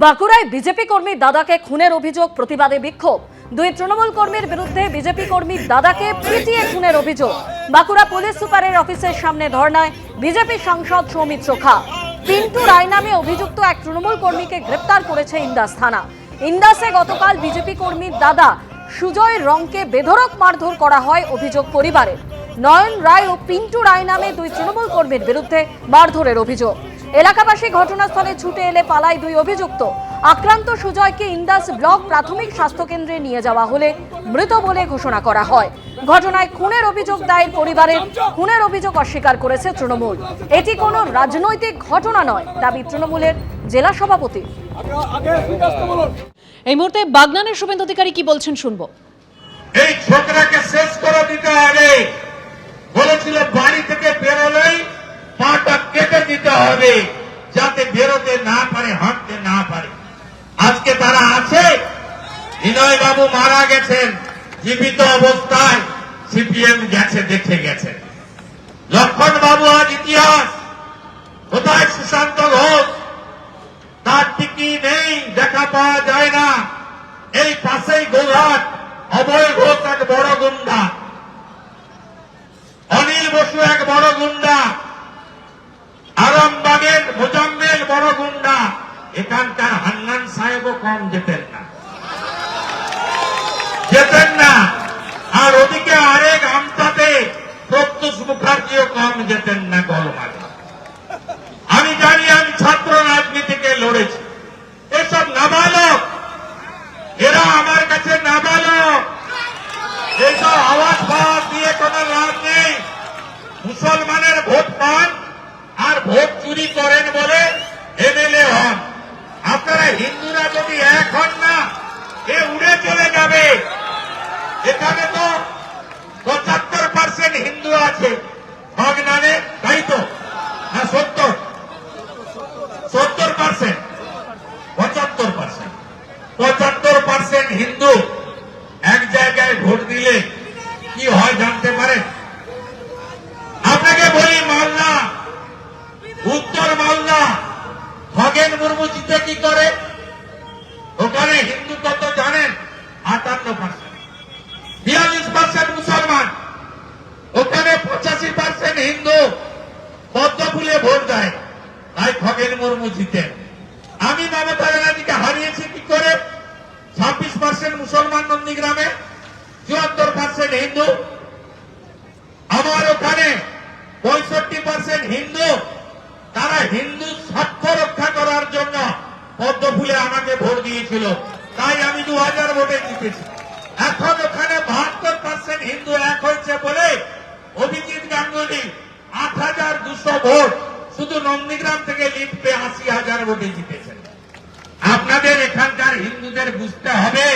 বাঁকুড়ায় বিজেপি কর্মী দাদাকে খুনের অভিযোগ, প্রতিবাদে বিক্ষোভ। দুই তৃণমূল কর্মীর বিরুদ্ধে বিজেপি কর্মী দাদাকে পিটিয়ে খুনের অভিযোগ। বাঁকুড়া পুলিশ সুপারের অফিসের সামনে ধর্নায় বিজেপি সাংসদ সৌমিত্র খা। পিন্টু রায় নামে অভিযুক্ত এক তৃণমূল কর্মীকে গ্রেপ্তার করেছে ইন্দাস থানা। ইন্দাসে গতকাল বিজেপি কর্মীর দাদা সুজয় রংকে বেধড়ক মারধর করা হয় অভিযোগ পরিবারের। নয়ন রায় ও পিন্টু রায় নামে দুই তৃণমূল কর্মীর বিরুদ্ধে মারধরের অভিযোগ। এলাকাবাসী ঘটনাস্থলে ছুটে এলে পালায় দুই অভিযুক্ত। আক্রান্ত সুজয়কে ইন্দাস ব্লক প্রাথমিক স্বাস্থ্য কেন্দ্রে নিয়ে যাওয়া হলে মৃত বলে ঘোষণা করা হয়। ঘটনায় খুনের অভিযোগ দায়ের পরিবারের। খুনের অভিযোগ অস্বীকার করেছে তৃণমূল। এটি কোনো রাজনৈতিক ঘটনা নয়, দাবি তৃণমূলের জেলা সভাপতি। এই মুহূর্তে বাগনানের শুভেন্দু অধিকারী কি বলছেন শুনবো। এই ছোকরাকে শেষ করে দিতে হবে বলেছিল, বাড়ি থেকে বেরোলেই পাটা কেটে দিতে হবে যাতে বেরোতে না পারে, হাঁটতে না পারে। আজকে তারা আছে। বিনয় বাবু মারা গেছেন, জীবিত অবস্থায় সিপিএম গেছে, দেখে গেছেন। লক্ষণ বাবু আজ ইতিহাস। কোথায় সুশান্ত ঘোষ? তার টিকি নেই, দেখা পাওয়া যায় না। এই পাশেই গোঘাট, অভয় ঘোষ এক বড় গুন্ডা, অনিল বসু এক বড় গুন্ডা, আরামবাগের মোজাম্মেল বড় গুন্ডা। এখানকার হান্নান সাহেবও কম যেতেন না। আর ওদিকে আরেক আমতাতে প্রত্যুষ মুখার্জিও কম যেতেন না গোলমালে। আমি জানি, আমি ছাত্র রাজনীতিকে লড়েছি। এসব নাবালক, এরা আমার কাছে নাবালক। এইসব আওয়াজ পাওয়া দিয়ে কোন লাভ নেই। মুসলমানের ভোট পান আর ভোট চুরি করেন বলে এমএলএ হন। আপনারা হিন্দুরা যদি এক হন না, এ উড়ে চলে যাবে। এখানে তো 75% হিন্দু আছে বাগনানে, তাই তো? না 70%? 75% হিন্দু এক জায়গায় ভোট দিলে কি হয় জানতে পারেন? আপনাকে বলি, মালদা, উত্তর মালদা, খগেন মুর্মু জিতে কি করে? ওখানে হিন্দু কত জানেন? 58%। 42% মুসলমান। ওখানে 85% হিন্দু পদ্ম ফুলে ভোট দেয়, তাই খগেন মুর্মু জিতেন। আমি মমতা ব্যানার্জিকে হারিয়েছি কি করে? 26% মুসলমান নন্দীগ্রামে, 74% হিন্দু। আমার ওখানে 65% হিন্দু। তারা হিন্দু স্বার্থ রক্ষা করার জন্য পদ্ম ফুলে আমাকে ভোট দিয়েছিল, তাই আমি 2000 ভোটে জিতেছি। এখন ওখানে 72% হিন্দু এক হয়েছে বলে অভিজিৎ গাঙ্গুলি 8200 ভোট শুধু নন্দীগ্রাম থেকে লিড পেয়ে 80,000 ভোটে জিতেছেন। আপনাদের এখানকার হিন্দুদের বুঝতে হবে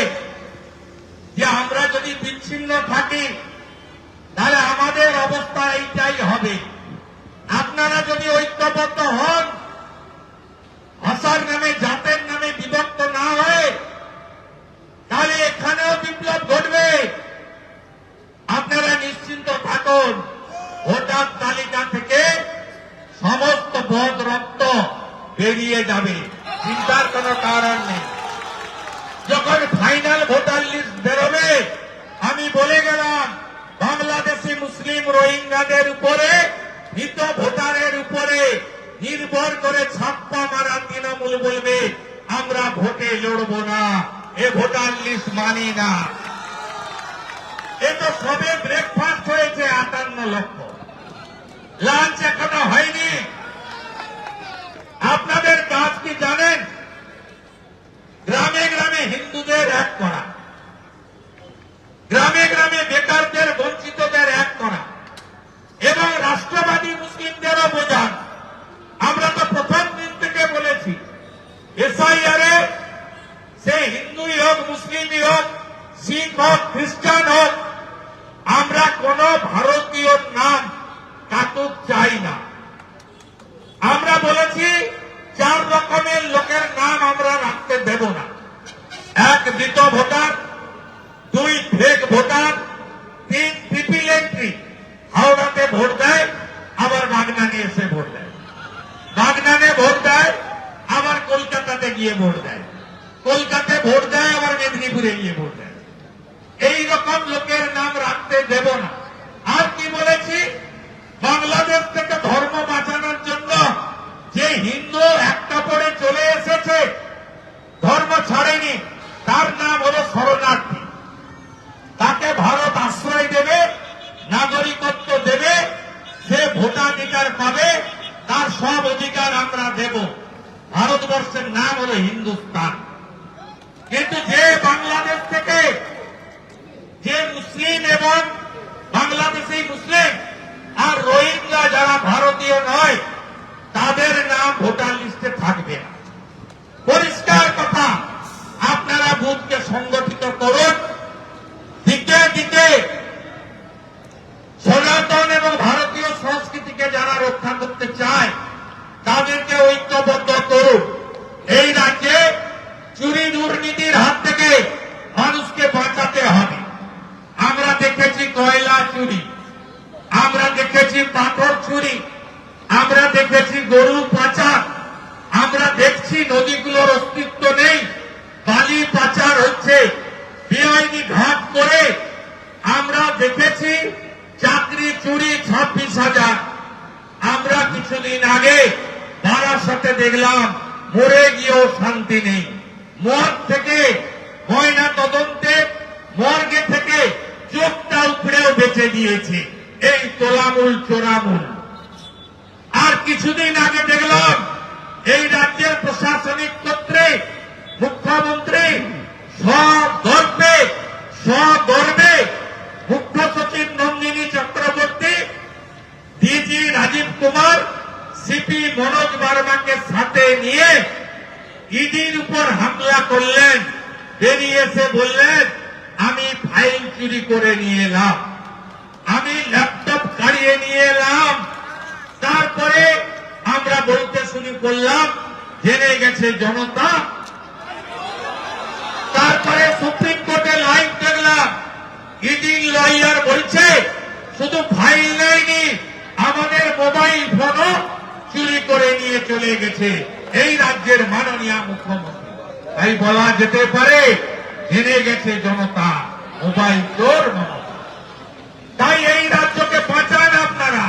যে আমরা যদি বিচ্ছিন্ন থাকি তাহলে আমাদের অবস্থা এইটাই হবে। আপনারা যদি ঐক্যবদ্ধ হন, ভাষার নামে, জাতের নামে বিভক্ত না হয়ে, তাহলে এখানেও বিপ্লব ঘটবে। আপনারা নিশ্চিন্ত থাকুন, ভোটার তালিকা থেকে সমস্ত বদ রক্ত বেরিয়ে যাবে, চিন্তার কোনো কারণ নেই। যখন ফাইনাল ভোটার লিস্ট বেরোবে, আমি বলে গেলাম, বাংলাদেশি মুসলিম রোহিঙ্গাদের উপরে, মৃত ভোটারের উপরে নির্ভর করে ছাপ্পা মারা তৃণমূল বলবে আমরা ভোটে লড়ব না, এ ভোটার লিস্ট মানি না। এ তো সবে ব্রেকফাস্ট হয়েছে 58 লক্ষ, লাঞ্চ এখনো হয়নি। আপনাদের কাজ কি জানেন? গ্রামে গ্রামে হিন্দুদের এক করা, গ্রামে গ্রামে বেকারদের, বঞ্চিতদের এক করা, এবং রাষ্ট্রবাদী মুসলিমদেরও বোঝান। আমরা তো প্রথম দিন থেকে বলেছি, এসআইআরে সে হিন্দুই হোক, মুসলিমই হোক, শিখ হোক, খ্রিস্টান হোক, আমরা কোন ভারতীয় নাম কাটুক চাই না। আমরা বলেছি 4 রকমের লোকের নাম আমরা রাখতে দেব না। 1 মৃত voter, 2 fake voter, 3 triple entry. হাওড়াতে ভোট দেয়, আবার বাগনানে এসে ভোট দেয়, বাগনানে ভোট দেয়, আবার কলকাতাতে গিয়ে গিয়ে ভোট দেয়, কলকাতায় ভোট দেয়, আবার মেদিনীপুরে গিয়ে ভোট দেয়। এই রকম লোকের নাম রাখতে দেব না। আর কি বলেছি, বাংলাদেশ থেকে ধর্ম বাঁচানোর জন্য যে হিন্দু একটা পরে চলে এসেছে, ধর্ম ছাড়েনি, তার নাম হলো শরণার্থী। তাকে ভারত আশ্রয় দেবে, নাগরিকত্ব দেবে, সে ভোটাধিকার পাবে, তার সব অধিকার আমরা দেব। ভারতবর্ষের নাম হলো হিন্দুস্তান। কিন্তু যে বাংলাদেশ থেকে যে মুসলিম এবং বাংলাদেশি মুসলিম আর রোহিঙ্গা যারা ভারতীয় নয়, তাদের নাম ভোটার লিস্টে থাকবে না। পরিষ্কার কথা। আপনারা বুথকে সংগঠিত করুন, দিকে দিকে সনাতন এবং ভারতীয় সংস্কৃতিকে যারা রক্ষা করতে চায় তাদেরকে ঐক্যবদ্ধ করুন। এই রাজ্যে চুরি দুর্নীতির হাত থেকে মানুষকে বাঁচাতে হবে। আমরা দেখেছি কয়লা চুরি, আমরা দেখেছি পাথর চুরি, আমরা দেখেছি গরু পাচার, আমরা দেখছি নদীগুলোর অস্তিত্ব নেই, বালি পাচার হচ্ছে বেআইনি ঘাট করে। আমরা দেখেছি চাকরি চুরি 26,000। আমরা কিছুদিন আগে বারাসতে দেখলাম মরে গিয়েও শান্তি নেই। মর্গ থেকে ময়না তদন্তে মর্গে থেকে চোখটা উপড়েও বেঁচে দিয়েছে এই তোলামূল চোরামূল। আর কিছুদিন আগে দেখলাম এই রাজ্যের প্রশাসনিক ক্ষেত্রে মুখ্যমন্ত্রী সগর্বে মুখ্য সচিব নন্দিনী চক্রবর্তী, ডিজি রাজীব কুমার, সিপি মনোজ বার্মাকে সাথে নিয়ে ইডির উপর হামলা করলেন। বেরিয়ে এসে বললেন, আমি ফাইল চুরি করে নিয়ে এলাম, আমি ল্যাপটপ কাড়িয়ে নিয়ে এলাম। তারপরে আমরা বলতে শুরু করলাম, জেনে গেছে জনতা। তারপরে সুপ্রিম কোর্টে লাইভ দেখলাম, ইডি লয়ার বলছে শুধু ফাইল নেয়নি, আমাদের মোবাইল ফোনও চুরি করে নিয়ে চলে গেছে এই রাজ্যের মাননীয় মুখ্যমন্ত্রী। তাই বলা যেতে পারে জেনে গেছে জনতা, মোবাইল চোর মমতা। তাই এই রাজ্যকে বাঁচান, আপনারা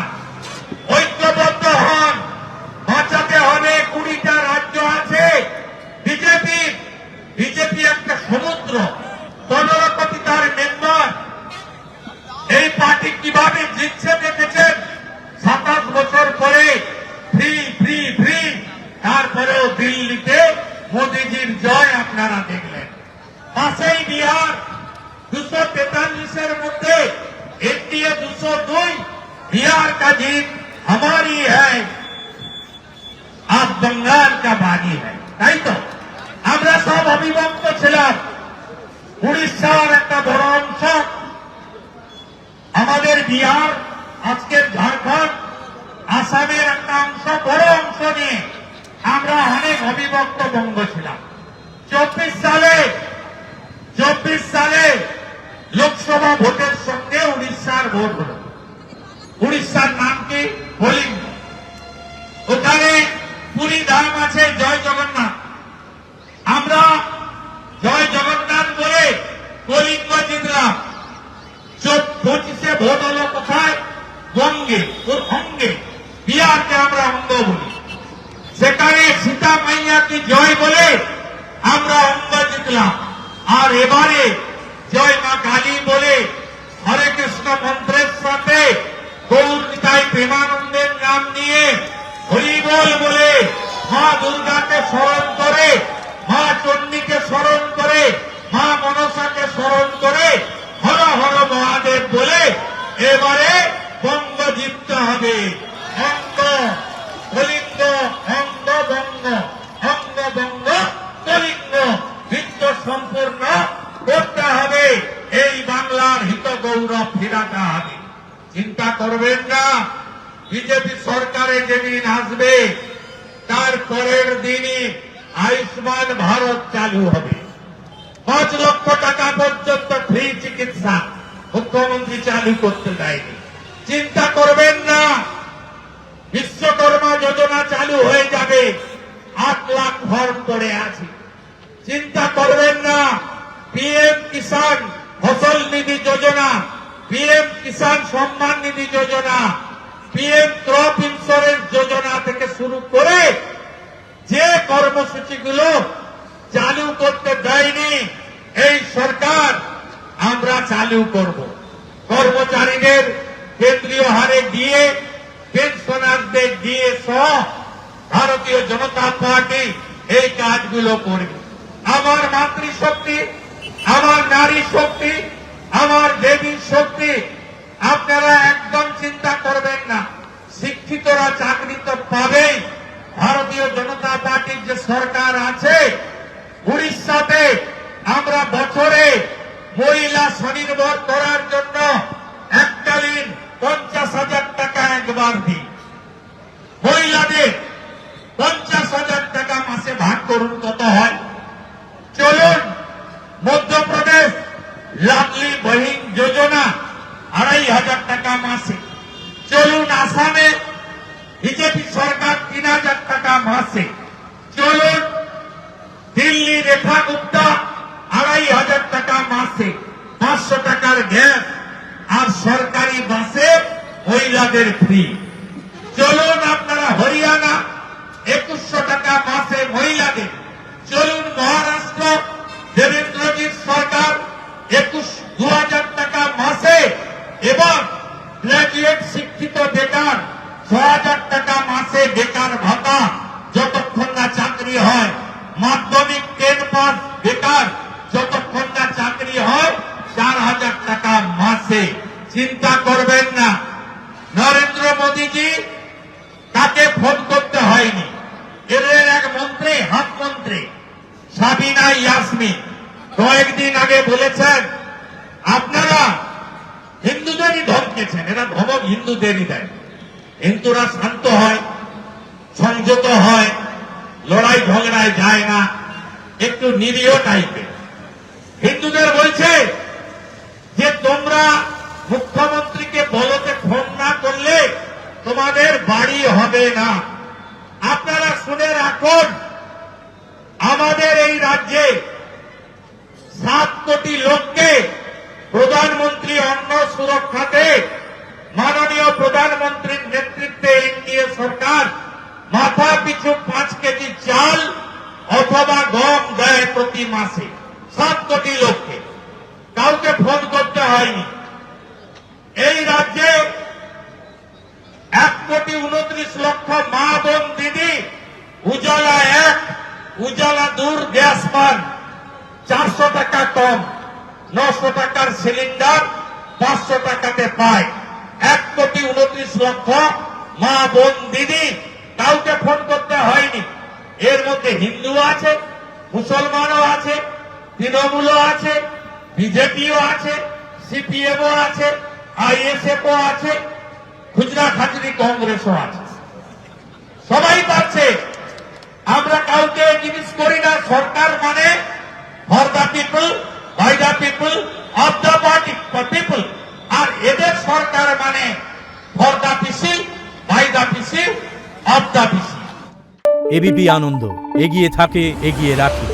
ঐক্যবদ্ধ হন, বাঁচাতে হবে। 20টা রাজ্য আছে বিজেপি একটা সমুদ্র, 15 কোটি তার মেম্বার। এই পার্টি কিভাবে জিতছে দেখেছেন, 27 বছর পরে ফ্রি ফ্রি ফ্রি। তারপরেও দিল্লিতে মোদীজির জয় আপনারা দেখলেন। পাশেই বিহার, 243-এর মধ্যে एनडीए 202। बिहार का जीत हमारी है, आप बंगाल का बागी है। তাই তো আমরা সব অভিভক্ত ছিলাম। উড়িষ্যার একটা বড় অংশ, আমাদের বিহার, আজকের ঝাড়খণ্ড, আসামের একটা অংশ, বড় অংশ নিয়ে আমরা অনেক অবিভক্ত বঙ্গ ছিলাম। 24 সালে লোকসভা ভোটের সঙ্গে উড়িষ্যার ভোট হল। উড়িষ্যার নাম কি? কলিঙ্গ। ওখানে পুরী ধাম আছে, জয় জগন্নাথ। আমরা জয় জগন্নাথ বলে কলিঙ্গ জিতলাম। 25-এ ভোট হলো কোথায়? বঙ্গে, ওর অঙ্গে। বিহারকে আমরা অঙ্গ বলি। সেখানে সীতা মাইয়া কি জয় বলে আমরা অঙ্গ জিতলাম। আর এবারে জয় মা কালী বলে হরে কৃষ্ণ মন্ত্রের সাথে গৌর নিতাই প্রেমানন্দের নাম নিয়ে হরিবোল বলে মা দুর্গাকে স্মরণ করে, মা চণ্ডীকে স্মরণ করে, মা মনসাকে স্মরণ করে হর হর মহাদেব বলে এবারে বঙ্গ জিততে হবে। অঙ্গ কলিঙ্গ, অঙ্গ বঙ্গ, অঙ্গ বঙ্গ কলিঙ্গ, বিদ্য সম্পূর্ণ করতে হবে। এই বাংলার হিত গৌরব ফিরাতে হবে। চিন্তা করবেন না, বিজেপি সরকারে যেদিন আসবে তার পরের দিনই আয়ুষ্মান ভারত চালু হবে। 5 লক্ষ টাকা পর্যন্ত ফ্রি চিকিৎসা মুখ্যমন্ত্রী চালু করতে দেয়নি। চিন্তা করবেন না, বিশ্বকর্মা যোজনা চালু হয়ে যাবে। 8 লাখ ফর্ম পড়ে আছে। চিন্তা করবেন না। পিএম কিষাণ ফসল নিধি যোজনা, পিএম কিষাণ সম্মান নিধি যোজনা, পিএম ক্রপ ইন্স্যুরেন্স যোজনা থেকে শুরু করে যে কর্মসূচিগুলো চালু করতে দেয়নি এই সরকার, আমরা চালু করব। কর্মচারীদের কেন্দ্রীয় হারে দিয়ে, পেনশনারদের দিয়ে সহ ভারতীয় জনতা পার্টি এই কাজগুলো করবে। আমার মাতৃশক্তি, আমার নারী শক্তি, আমার দেবী শক্তি, আপনারা একদম চিন্তা করবেন না। শিক্ষিতরা চাকরি তো পাবেই। ভারতীয় জনতা পার্টির যে সরকার আছে, উড়িষ্যাতে আমরা বছরে মহিলা স্বনির্ভর করার জন্য এককালীন 50,000 টাকা একবার দিই। মহিলাদের 50,000 টাকা মাসে ভাগ করুন, কত হয়? চলুন মধ্যপ্রদেশ লাডলি বহিন যোজনা 2,500 টাকা মাসে। চলুন আসামে বিজেপি সরকার 3,000 টাকা মাসে। চলুন দিল্লি রেখা গুপ্তা 2,500 টাকা মাসে, 500 টাকার গ্যাস, আর সরকারি বাসে মহিলাদের ফ্রি। চলুন আপনারা হরিয়ানা 2,100 টাকা মাসে মহিলাদের। চলুন মহারাষ্ট্র দেবেন্দ্রজির সরকার 2,000 টাকা মাসে, এবং গ্রাজুয়েট শিক্ষিত বেকার 6,000 টাকা মাসে বেকার ভাতা যতক্ষণ না চাকরি হয়। মাধ্যমিক 10 পাস বেকার যতক্ষণ না চাকরি হয় 4,000 টাকা মাসে। চিন্তা করবেন না। নরেন্দ্র মোদীজি তাকে ফোন করতে হয়নি। এদের এক মন্ত্রী, হাত মন্ত্রী সাবিনা ইয়াসমিন কয়েকদিন আগে বলেছেন, আপনারা হিন্দুদেরই ধমকেছেন। এরা ধমক হিন্দুদেরই দেয়। হিন্দুরা শান্ত হয়, সংযত হয়, লড়াই ঝগড়ায় যায় না, একটু নিরীহ টাইপের। হিন্দুদের বলছে যে তোমরা মুখ্যমন্ত্রীকে বলতে ফোন না করলে তোমাদের বাড়ি হবে না। আপনারা শুনে রাখুন, আমাদের এই রাজ্যে 7 কোটি লোককে প্রধানমন্ত্রী অন্ন সুরক্ষাতে মাননীয় প্রধানমন্ত্রীর নেতৃত্বে এনডিএ সরকার মাথা পিছু 5 কেজি চাল অথবা গম দেয় প্রতি মাসে। 7 কোটি লোককে কাউকে ফোন করতে হয়নি। এই রাজ্যে 1,29,00,000 মা বোন দিদি উজালা 1, উজালা 2 গ্যাস পান 400 টাকা কম, 900 টাকার সিলিন্ডার 500 টাকাতে পায়। 1,29,00,000 মা বোন দিদি, কাউকে ফোন করতে হয়নি। এর মধ্যে হিন্দু আছে, মুসলমানও আছে, তৃণমূলও আছে, বিজেপিও আছে, সিপিএমও আছে, আইএসএফও আছে, খুচরা খাচরি কংগ্রেসও আছে। সবাই পাচ্ছে। আমরা কাউকে জিনিস করি না। সরকার মানে for the people, by the people, of the party people. আর এদের সরকার মানে for the PC, by the PC, of the PC. ABP Ananda এগিয়ে থাকে, এগিয়ে রাখে।